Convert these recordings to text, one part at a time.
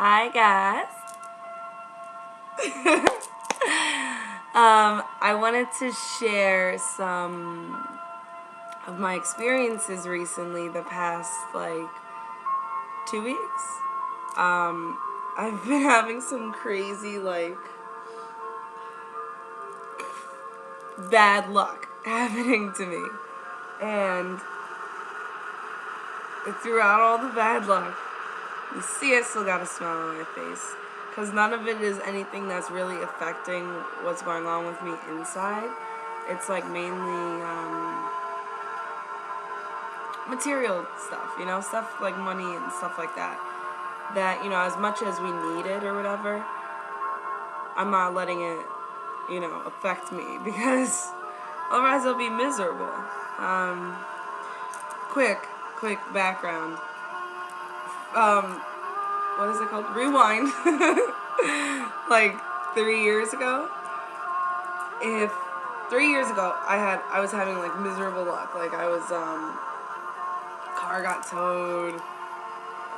Hi guys. I wanted to share some of my experiences recently, the past 2 weeks. I've been having some crazy bad luck happening to me, and throughout all the bad luck, you see I still got a smile on my face. Because none of it is anything that's really affecting what's going on with me inside. It's mainly material stuff, stuff like money and stuff like that. That, as much as we need it or whatever, I'm not letting it, affect me because otherwise I'll be miserable. Quick background. What is it called? Rewind. 3 years ago. If 3 years ago I was having miserable luck. Car got towed.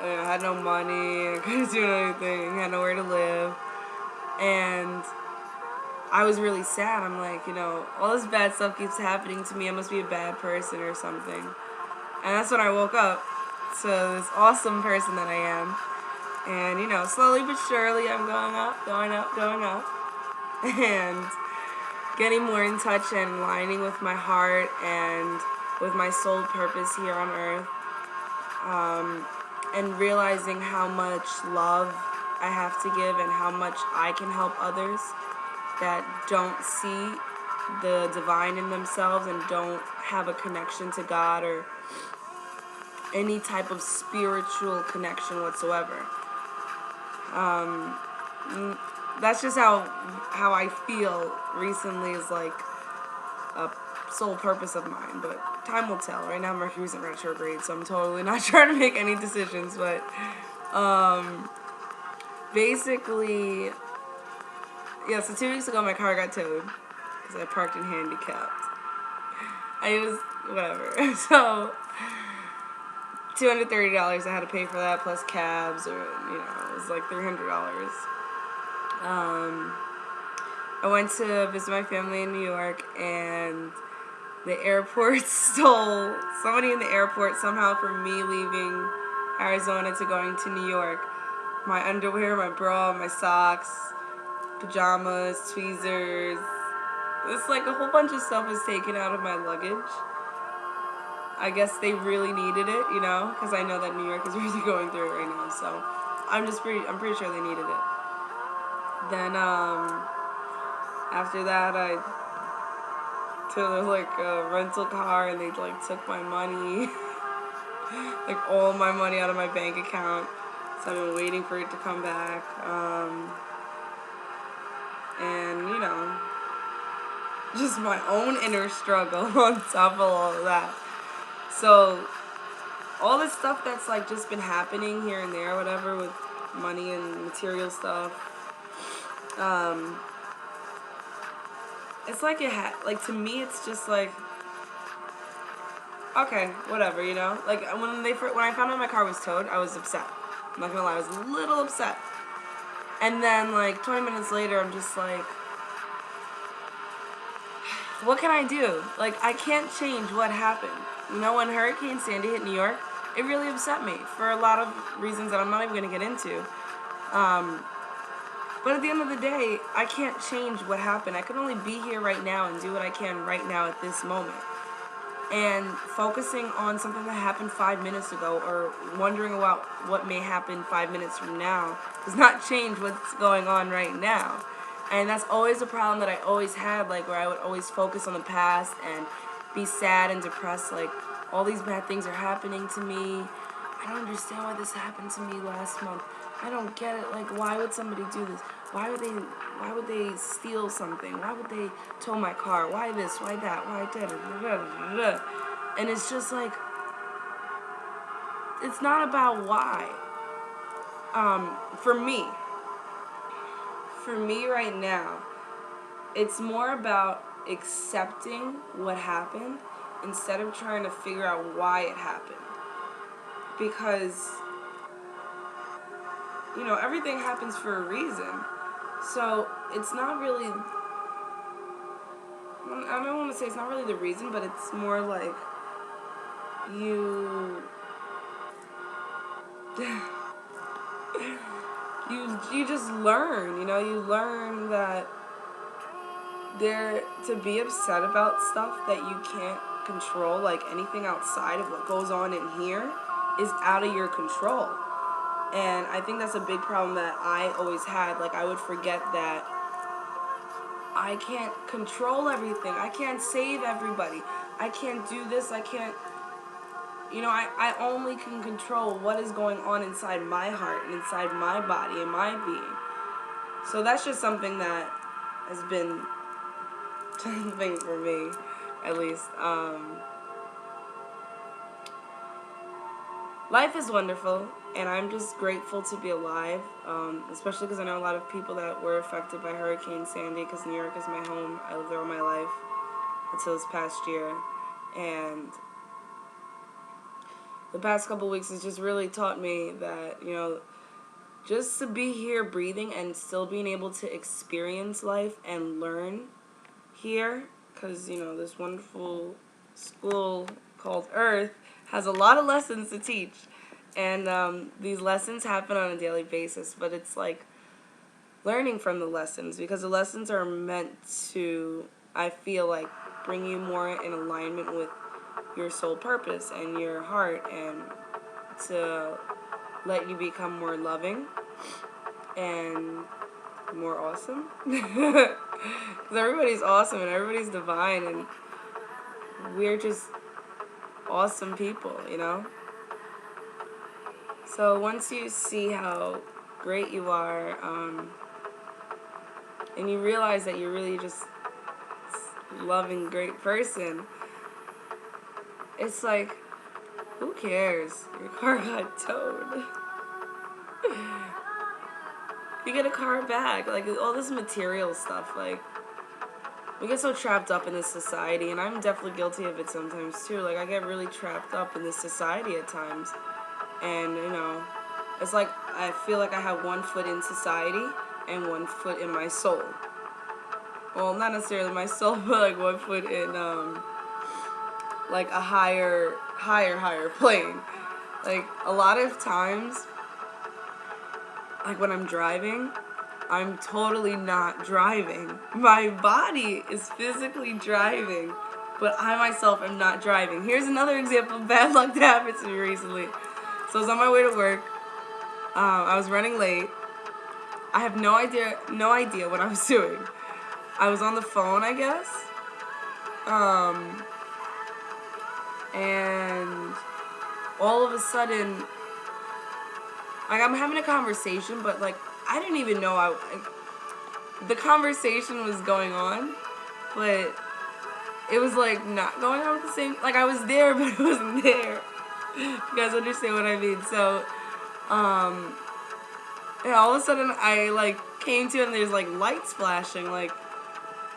I had no money. I couldn't do anything. I had nowhere to live. And I was really sad. I'm like, all this bad stuff keeps happening to me. I must be a bad person or something. And that's when I woke up to this awesome person that I am. And, slowly but surely I'm going up. And getting more in touch and aligning with my heart and with my soul purpose here on earth. And realizing how much love I have to give and how much I can help others that don't see the divine in themselves and don't have a connection to God or any type of spiritual connection whatsoever. That's just how I feel recently is a sole purpose of mine, but time will tell. Right now Mercury's in retrograde, so I'm totally not trying to make any decisions, but basically, yeah, so 2 weeks ago my car got towed because I parked in handicapped. Whatever. So $230 I had to pay for that, plus cabs, or it was like $300. I went to visit my family in New York, and the airport stole somebody in the airport somehow from me leaving Arizona to going to New York. My underwear, my bra, my socks, pajamas, tweezers. It's a whole bunch of stuff was taken out of my luggage. I guess they really needed it, because I know that New York is really going through it right now. So I'm pretty sure they needed it. Then after that, I took a rental car, and they took my money, all my money out of my bank account. So I've been waiting for it to come back. And just my own inner struggle on top of all of that. So all this stuff that's just been happening here and there, whatever, with money and material stuff. It's to me it's just okay, whatever, when I found out my car was towed, I was upset. I'm not gonna lie, I was a little upset. And then 20 minutes later, I'm just what can I do? I can't change what happened. When Hurricane Sandy hit New York, it really upset me for a lot of reasons that I'm not even gonna get into. But at the end of the day, I can't change what happened. I can only be here right now and do what I can right now at this moment. And focusing on something that happened 5 minutes ago or wondering about what may happen 5 minutes from now does not change what's going on right now. And that's always a problem that I always had, where I would always focus on the past and be sad and depressed, all these bad things are happening to me. I don't understand why this happened to me last month. I don't get it. Why would somebody do this? Why would they steal something? Why would they tow my car? Why this? Why that? Why that? And it's just it's not about why. For me right now, it's more about accepting what happened instead of trying to figure out why it happened. Because you know, everything happens for a reason. So it's not really, I don't want to say it's not really the reason, but it's more like you you just learn, you know, you learn that there to be upset about stuff that you can't control, like anything outside of what goes on in here is out of your control. And I think that's a big problem that I always had. Like, I would forget that I can't control everything. I can't save everybody. I can't do this. I can't, you know, I only can control what is going on inside my heart and inside my body and my being. So that's just something that has been something for me, at least. Life is wonderful, and I'm just grateful to be alive, especially because I know a lot of people that were affected by Hurricane Sandy, because New York is my home. I lived there all my life until this past year, and the past couple weeks has just really taught me that, you know, just to be here breathing and still being able to experience life and learn here, because, you know, this wonderful school called Earth has a lot of lessons to teach, and these lessons happen on a daily basis, but it's like learning from the lessons, because the lessons are meant to, I feel like, bring you more in alignment with your soul purpose and your heart, and to let you become more loving and more awesome. Because everybody's awesome and everybody's divine, and we're just awesome people, you know? So once you see how great you are, and you realize that you're really just a loving, great person, it's like, who cares? Your car got towed. You get a car back. Like, all this material stuff, like, we get so trapped up in this society, and I'm definitely guilty of it sometimes too. Like, I get really trapped up in this society at times, and, you know, it's like I feel like I have one foot in society and one foot in my soul. Well, not necessarily my soul, but like one foot in like a higher plane. Like, a lot of times, like when I'm driving, I'm totally not driving. My body is physically driving, but I myself am not driving. Here's another example of bad luck that happened to me recently. So I was on my way to work. I was running late. I have no idea what I was doing. I was on the phone, I guess. And all of a sudden, like, I'm having a conversation, but like, I didn't even know the conversation was going on, but it was like not going on at the same, like, I was there, but it wasn't there. You guys understand what I mean? So, and all of a sudden I like came to it, and there's like lights flashing, like,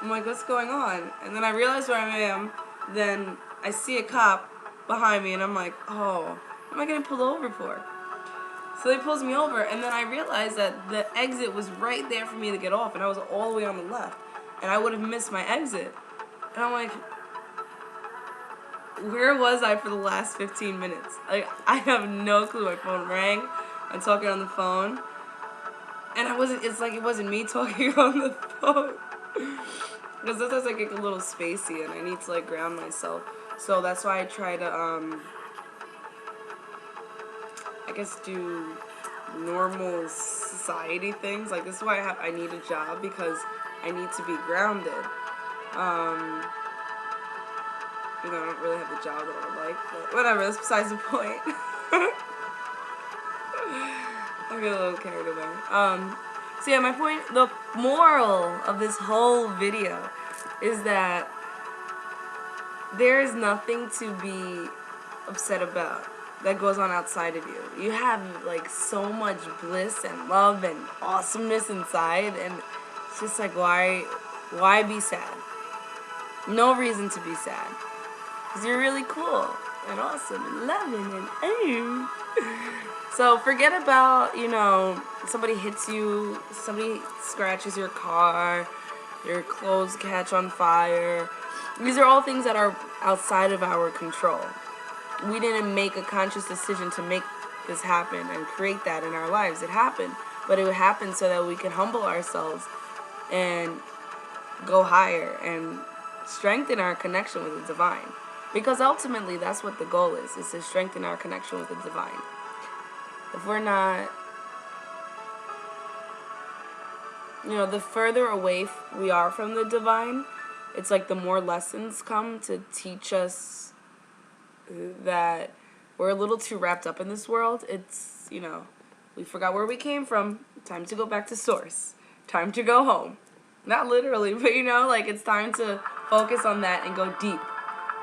I'm like, what's going on? And then I realize where I am, then I see a cop behind me, and I'm like, oh, what am I getting pulled over for? So they pulls me over, and then I realized that the exit was right there for me to get off, and I was all the way on the left, and I would have missed my exit. And I'm like, where was I for the last 15 minutes? Like, I have no clue. My phone rang. I'm talking on the phone, and it's like it wasn't me talking on the phone. Because sometimes I get a little spacey, and I need to, like, ground myself. So that's why I try to, I guess, do normal society things. Like, this is why I need a job, because I need to be grounded. You know, I don't really have the job that I would like, but whatever, that's besides the point. I get a little carried away. So yeah, my point, the moral of this whole video is that there is nothing to be upset about that goes on outside of you. You have, like, so much bliss and love and awesomeness inside, and it's just like, why be sad? No reason to be sad. Because you're really cool and awesome and loving and So forget about, somebody hits you, somebody scratches your car, your clothes catch on fire. These are all things that are outside of our control. We didn't make a conscious decision to make this happen and create that in our lives. It happened, but it happened so that we can humble ourselves and go higher and strengthen our connection with the divine. Because ultimately, that's what the goal is to strengthen our connection with the divine. If we're not, the further away we are from the divine, it's like the more lessons come to teach us that we're a little too wrapped up in this world. It's, we forgot where we came from. Time to go back to source. Time to go home. Not literally, but it's time to focus on that and go deep.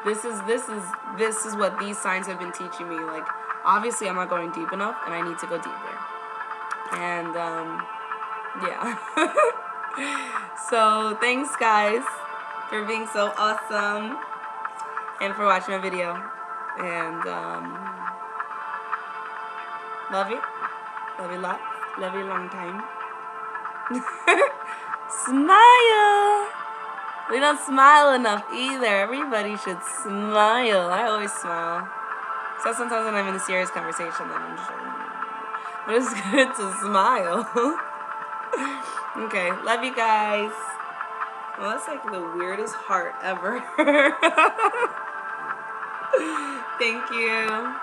This is what these signs have been teaching me. Like, obviously I'm not going deep enough and I need to go deeper. And yeah. So thanks guys for being so awesome and for watching my video. And love you. Love you a lot. Love you a long time. Smile. We don't smile enough either. Everybody should smile. I always smile. So sometimes when I'm in a serious conversation, then I'm just like, but it's good to smile. Okay, love you guys. Well, that's like the weirdest heart ever. Thank you.